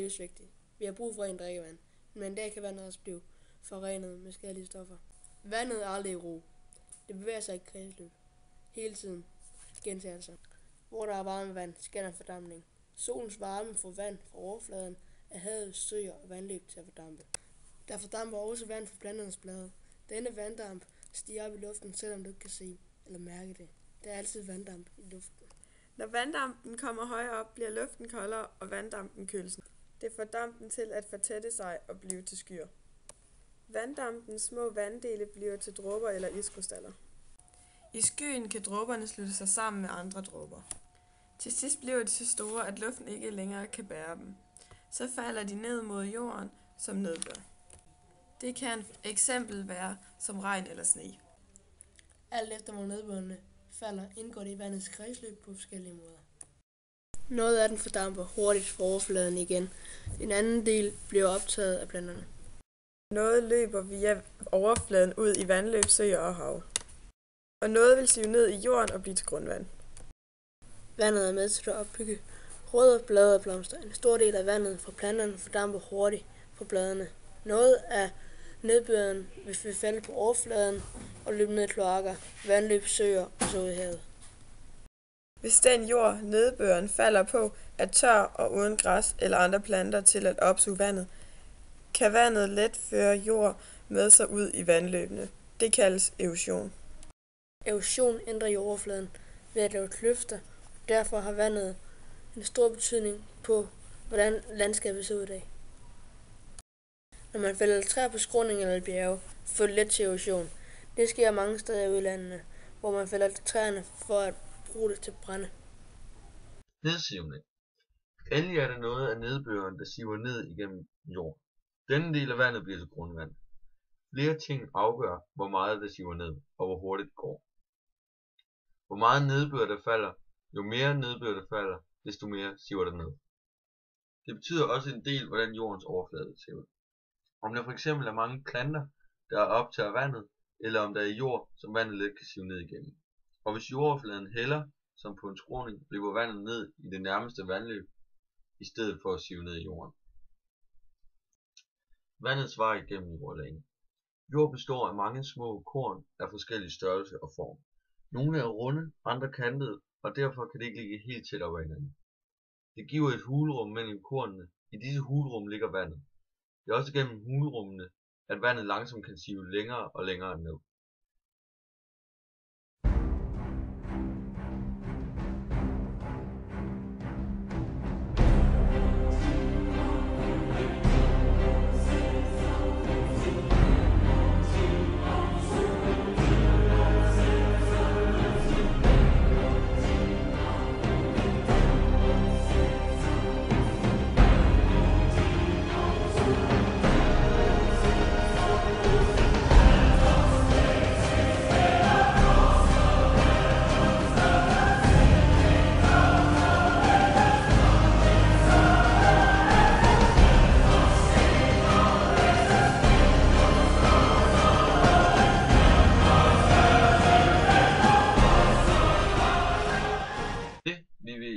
livsvigtigt. Vi har brug for rent drikkevand, men en dag kan vandet også blive forurenet med skadelige stoffer. Vandet er aldrig i ro. Det bevæger sig i kredsløb. Hele tiden gentager sig. Hvor der er varme vand, sker der fordampning. Solens varme får vand fra overfladen af havet, søer og vandløb til at fordampe. Der fordamper også vand fra planternes blade. Denne vanddamp stiger op i luften, selvom du ikke kan se eller mærke det. Der er altid vanddamp i luften. Når vanddampen kommer højere op, bliver luften koldere, og vanddampen køles. Det får dampen til at fortætte sig og blive til skyer. Vanddampens små vanddele bliver til dråber eller iskrystaller. I skyen kan dråberne slutte sig sammen med andre dråber. Til sidst bliver de så store, at luften ikke længere kan bære dem. Så falder de ned mod jorden som nedbør. Det kan et eksempel være som regn eller sne. Alt efter hvor nedbørene falder, indgår det i vandets kredsløb på forskellige måder. Noget af den fordamper hurtigt fra overfladen igen. En anden del bliver optaget af planterne. Noget løber via overfladen ud i vandløb, søer og hav. Og noget vil sive ned i jorden og blive til grundvand. Vandet er med til at opbygge rødder, blade og blomster. En stor del af vandet fra planterne fordamper hurtigt på bladene. Noget af nedbøren vil falde på overfladen og løbe ned i kloakker, vandløb, søer og så ud i havet. Hvis den jord, nedbøren falder på, er tør og uden græs eller andre planter til at opsuge vandet, kan vandet let føre jord med sig ud i vandløbene. Det kaldes erosion. Erosion ændrer jordoverfladen ved at lave kløfter, og derfor har vandet en stor betydning på, hvordan landskabet ser ud i dag. Når man fælder træer på skråning eller bjerge, fører det let til erosion. Det sker mange steder i udlandene, hvor man fælder træerne for at bruge det til brænde. Nedsivning. Endelig er der noget af nedbøren, der siver ned igennem jorden. Denne del af vandet bliver til grundvand. Flere ting afgør, hvor meget der siver ned, og hvor hurtigt det går. Hvor meget nedbør der falder, jo mere nedbør der falder, desto mere siver der ned. Det betyder også en del, hvordan jordens overflade ser ud. Om der fx er mange planter, der optager vandet, eller om der er jord, som vandet let kan sive ned igennem. Og hvis jordoverfladen hælder, som på en skråning, løber vandet ned i det nærmeste vandløb, i stedet for at sive ned i jorden. Vandets vej igennem jordlagen. Jord består af mange små korn af forskellig størrelse og form. Nogle er runde, andre kantede, og derfor kan det ikke ligge helt tæt op ad hinanden. Det giver et hulrum mellem kornene. I disse hulrum ligger vandet. Det er også gennem hulrummene, at vandet langsomt kan sive længere og længere ned.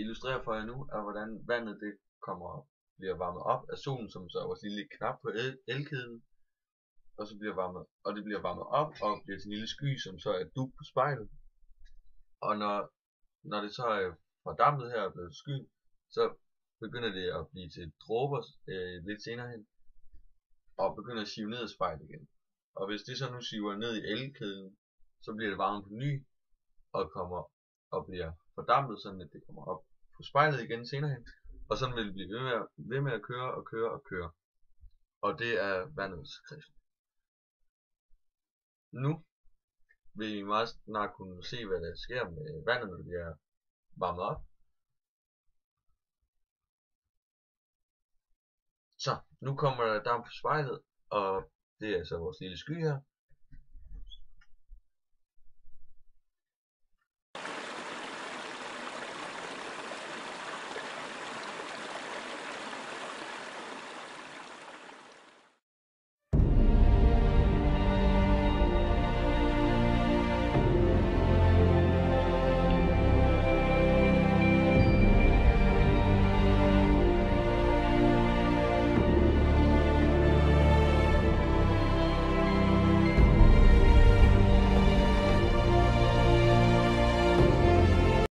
Illustrere for jer nu, er hvordan vandet bliver varmet op af solen, som så er vores lille knap på elkedlen, og så bliver varmet op og bliver til en lille sky, som så er dug på spejlet. Og når det så er fordampet her og blevet sky, så begynder det at blive til dråber lidt senere hen, og begynder at sive ned af spejlet igen. Og hvis det så nu siver ned i elkedlen, så bliver det varmet på ny og bliver fordampet, sådan at det kommer op på spejlet igen senere hen, og sådan vil det blive ved med at køre og køre og køre. Og det er vandets kredsløb. Nu vil I meget snart kunne se, hvad der sker med vandet, når det bliver varmet op. Så, nu kommer der damp på spejlet, og det er så vores lille sky her.